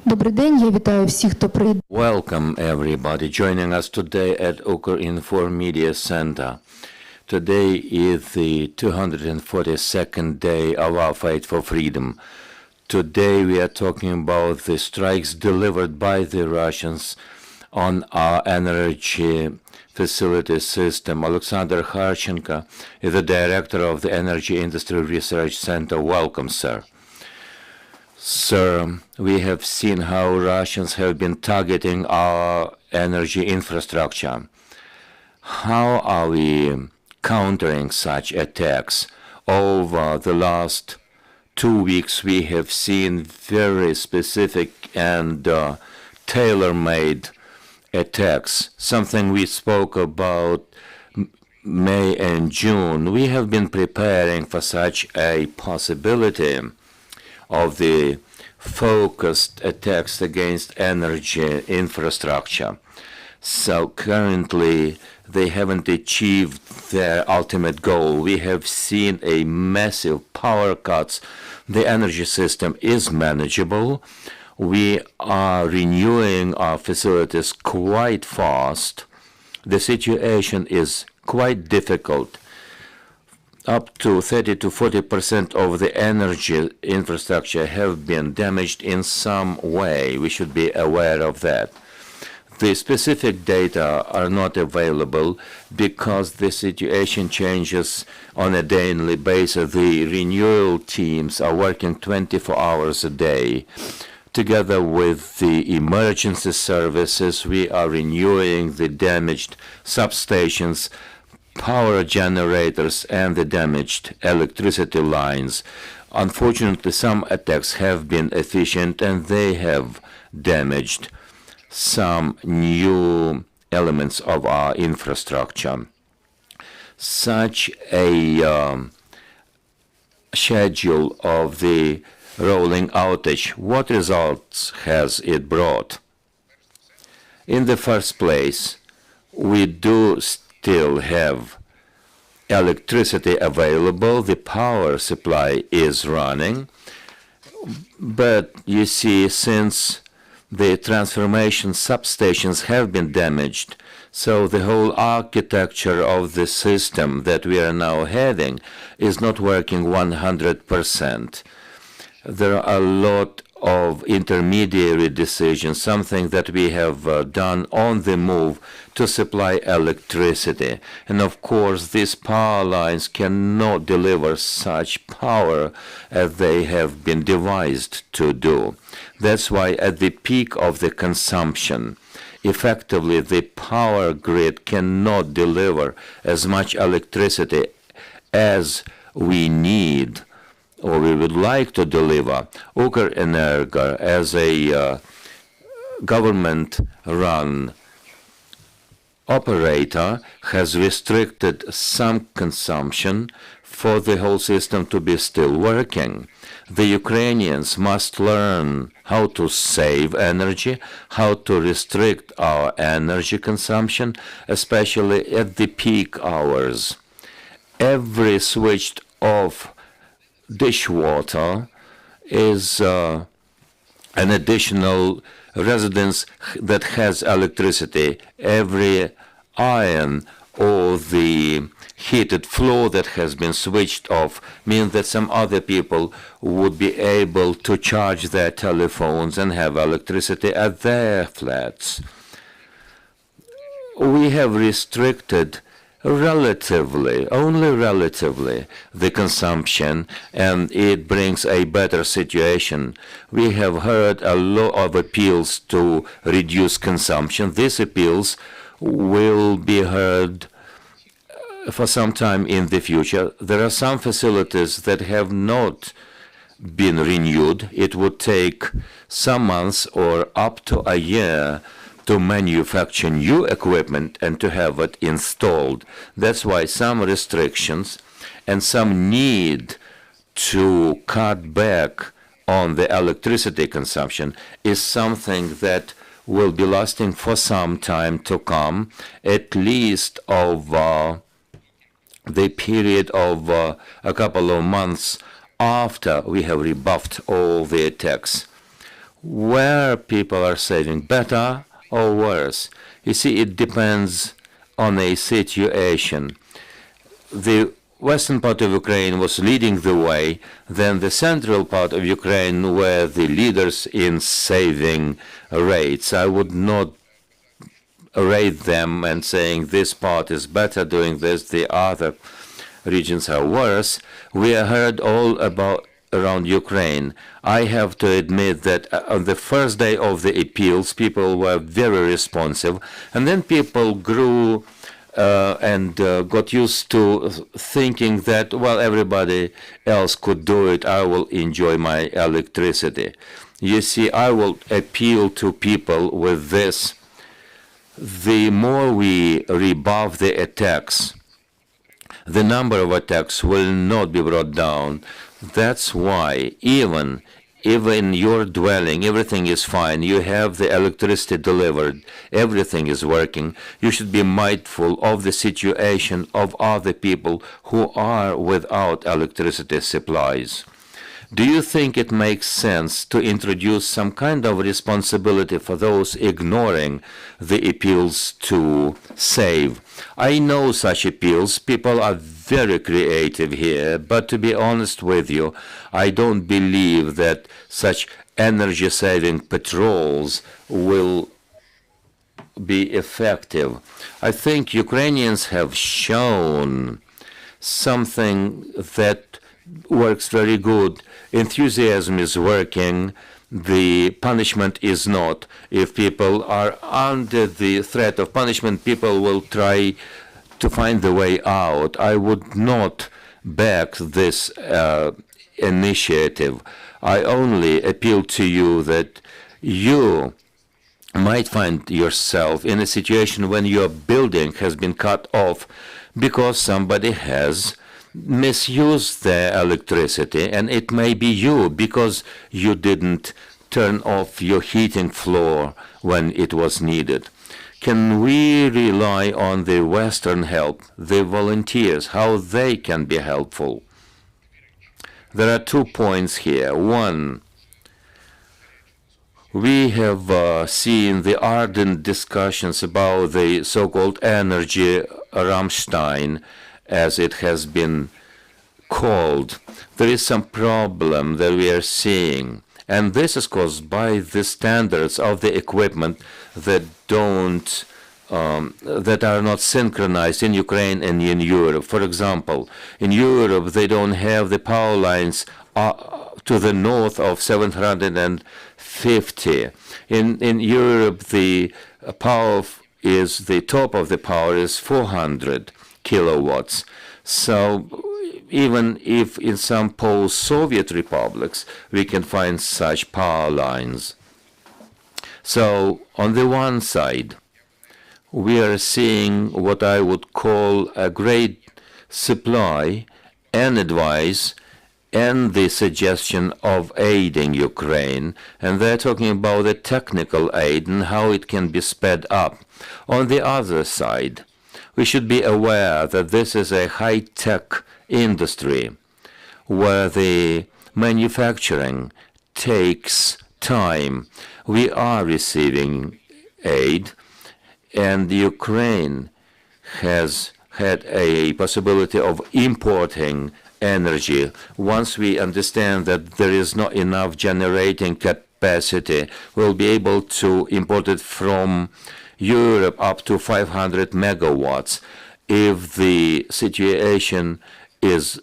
Добрий день, я вітаю всіх, хто прийде. Welcome everybody joining us today at Ukrinform Media Center. Today is the 242nd day of our fight for freedom. Today we are talking about the strikes delivered by the Russians on our energy facility system. Oleksandr Kharchenko is the director of the Energy Industry Research Center. Welcome, sir. Sir, we have seen how Russians have been targeting our energy infrastructure. How are we countering such attacks? Over the last 2 weeks, we have seen very specific and tailor-made attacks, something we spoke about May and June. We have been preparing for such a possibility of the focused attacks against energy infrastructure. So currently, they haven't achieved their ultimate goal. We have seen a massive power cuts. The energy system is manageable. We are renewing our facilities quite fast. The situation is quite difficult. Up to 30 to 40% of the energy infrastructure have been damaged in some way. We should be aware of that. The specific data are not available because the situation changes on a daily basis. The renewal teams are working 24 hours a day. Together with the emergency services, we are renewing the damaged substations, power generators, and the damaged electricity lines. Unfortunately, some attacks have been efficient and they have damaged some new elements of our infrastructure. Such a schedule of the rolling outage, what results has it brought? In the first place, we do still have electricity available, the power supply is running, but you see, since the transformation substations have been damaged, so the whole architecture of the system that we are now having is not working 100%. There are a lot of intermediary decisions, something that we have done on the move to supply electricity. And of course, these power lines cannot deliver such power as they have been devised to do. That's why at the peak of the consumption, effectively the power grid cannot deliver as much electricity as we need or we would like to deliver. Ukrinform, as a government-run operator, has restricted some consumption for the whole system to be still working. The Ukrainians must learn how to save energy, how to restrict our energy consumption, especially at the peak hours. Every switched off dishwater is an additional residence that has electricity. Every iron or the heated floor that has been switched off means that some other people would be able to charge their telephones and have electricity at their flats. We have restricted only relatively, the consumption, and it brings a better situation. We have heard a lot of appeals to reduce consumption. These appeals will be heard for some time in the future. There are some facilities that have not been renewed. It would take some months or up to a year to manufacture new equipment and to have it installed. That's why some restrictions and some need to cut back on the electricity consumption is something that will be lasting for some time to come, at least over the period of a couple of months after we have rebuffed all the attacks. where people are saving, better or worse. You see, it depends on a situation. The western part of Ukraine was leading the way, then the central part of Ukraine were the leaders in saving rates. I would not rate them and saying this part is better doing this, the other regions are worse. We heard all about around Ukraine. I have to admit that on the first day of the appeals, people were very responsive, and then people grew and got used to thinking that, well, everybody else could do it, I will enjoy my electricity. You see, I will appeal to people with this. The more we rebuff the attacks, the number of attacks will not be brought down. That's why even in your dwelling, everything is fine. You have the electricity delivered. Everything is working. You should be mindful of the situation of other people who are without electricity supplies. Do you think it makes sense to introduce some kind of responsibility for those ignoring the appeals to save? I know such appeals. People are very creative here, but to be honest with you, I don't believe that such energy-saving patrols will be effective. I think Ukrainians have shown something that works very good. Enthusiasm is working. The punishment is not. If people are under the threat of punishment, people will try to find the way out. I would not back this initiative. I only appeal to you that you might find yourself in a situation when your building has been cut off because somebody has misused their electricity, and it may be you because you didn't turn off your heating floor when it was needed. Can we rely on the Western help, the volunteers, how they can be helpful? There are 2 points here. One, we have seen the ardent discussions about the so-called energy Rammstein, as it has been called. There is some problem that we are seeing, and this is caused by the standards of the equipment that that are not synchronized in Ukraine and in Europe. For example, in Europe they don't have the power lines to the north of 750. In Europe the power is, the top of the power is 400 kilowatts. So even if in some post-Soviet republics we can find such power lines. So on the one side, we are seeing what I would call a great supply and advice and the suggestion of aiding Ukraine, and they're talking about the technical aid and how it can be sped up. On the other side, we should be aware that this is a high-tech industry where the manufacturing takes time. We are receiving aid, and Ukraine has had a possibility of importing energy. Once we understand that there is not enough generating capacity, we'll be able to import it from Europe up to 500 megawatts. If the situation is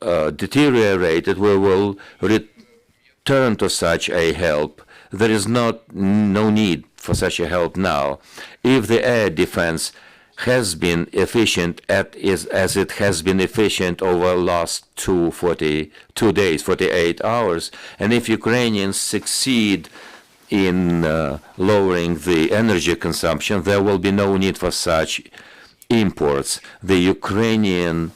deteriorated, we will return to such a help. There is no need for such a help now. If the air defense has been efficient as it has been efficient over the last 48 hours, and if Ukrainians succeed in lowering the energy consumption, there will be no need for such imports. The Ukrainian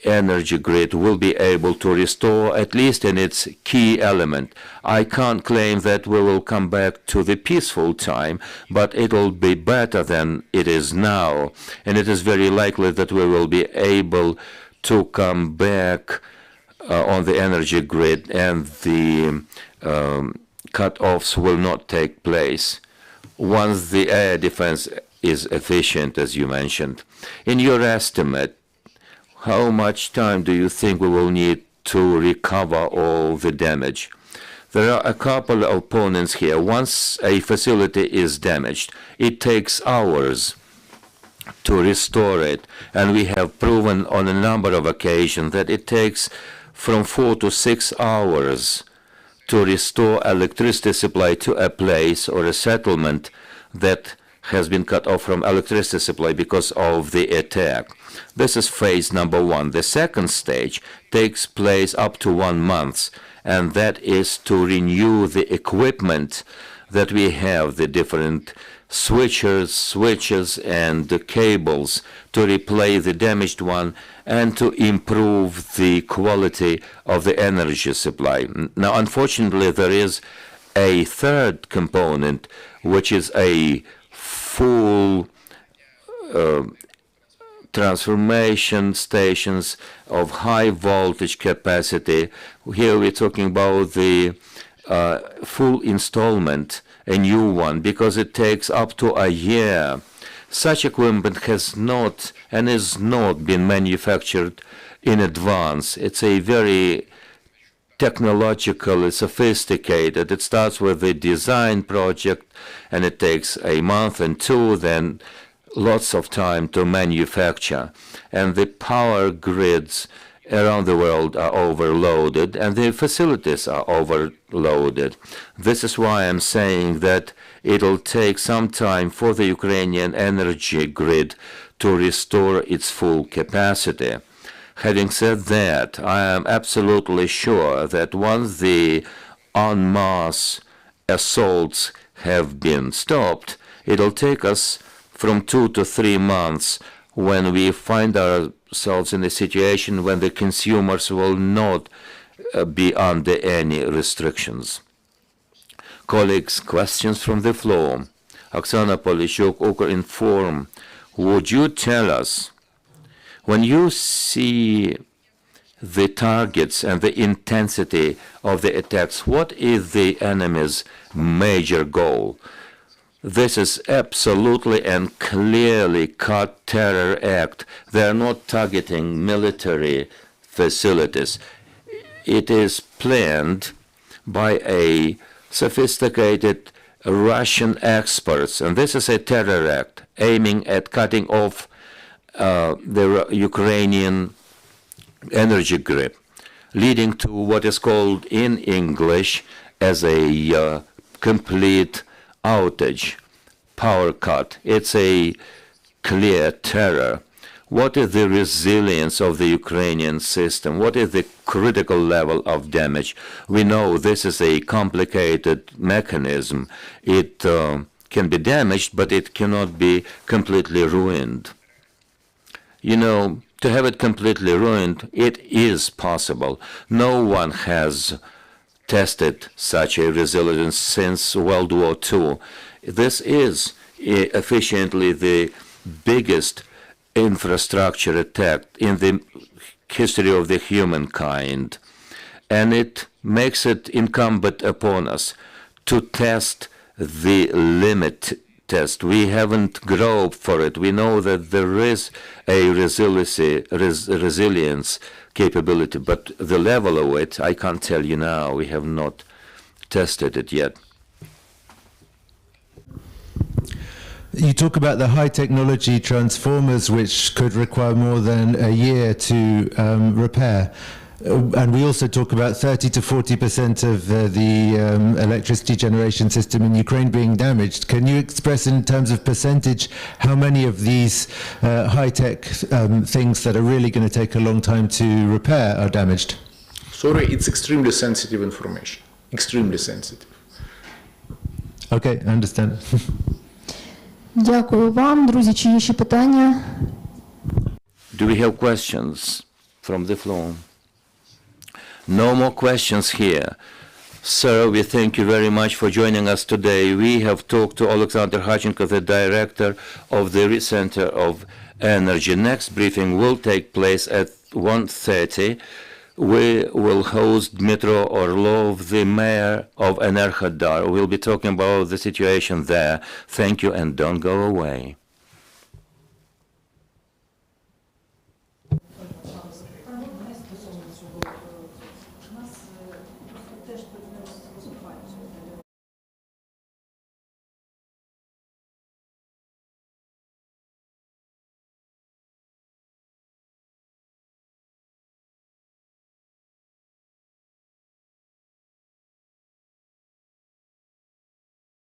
energy grid will be able to restore, at least in its key element. I can't claim that we will come back to the peaceful time, but it will be better than it is now, and it is very likely that we will be able to come back on the energy grid, and the cut-offs will not take place once the air defense is efficient, as you mentioned. In your estimate, how much time do you think we will need to recover all the damage? There are a couple of opponents here. Once a facility is damaged, it takes hours to restore it, and we have proven on a number of occasions that it takes from 4 to 6 hours to restore electricity supply to a place or a settlement that has been cut off from electricity supply because of the attack. This is phase number 1. The second stage takes place up to 1 month, and that is to renew the equipment that we have, the different switches and the cables, to replace the damaged one and to improve the quality of the energy supply. Now, unfortunately, there is a third component, which is a full transformation stations of high voltage capacity. Here we're talking about the full installment, a new one, because it takes up to a year. Such equipment has not and is not been manufactured in advance. It's a very technologically sophisticated. It starts with the design project, and it takes a month and 2, then lots of time to manufacture. And the power grids around the world are overloaded, and the facilities are overloaded. This is why I'm saying that it'll take some time for the Ukrainian energy grid to restore its full capacity. Having said that, I am absolutely sure that once the en masse assaults have been stopped, it'll take us from 2 to 3 months when we find ourselves in a situation when the consumers will not be under any restrictions. Colleagues, questions from the floor. Oksana Polishuk, Ukrinform, would you tell us, when you see the targets and the intensity of the attacks, what is the enemy's major goal? This is absolutely and clearly cut terror act. They are not targeting military facilities. It is planned by a sophisticated Russian experts, and this is a terror act aiming at cutting off the Ukrainian energy grid, leading to what is called in English as a complete outage, power cut. It's a clear terror. What is the resilience of the Ukrainian system? What is the critical level of damage? We know this is a complicated mechanism. It can be damaged, but it cannot be completely ruined. You know, to have it completely ruined, it is possible. No one has tested such a resilience since World War II. This is efficiently the biggest infrastructure attack in the history of the humankind, and it makes it incumbent upon us to test the limit test. We haven't groped for it. We know that there is a resilience capability, but the level of it, I can't tell you now. We have not tested it yet. You talk about the high technology transformers, which could require more than a year to repair. And we also talk about 30 to 40% of the electricity generation system in Ukraine being damaged. Can you express in terms of percentage how many of these high-tech things that are really going to take a long time to repair are damaged? Sorry, it's extremely sensitive information. Extremely sensitive. Okay, I understand. Дякую вам, друзі. Чи є ще питання? Do we have questions from the floor? No more questions here. Sir, we thank you very much for joining us today. We have talked to Oleksandr Kharchenko, the director of the Center of Energy. Next briefing will take place at 1:30 we will host Dmitro Orlov, the mayor of Enerhodar. We'll be talking about the situation there. Thank you and don't go away.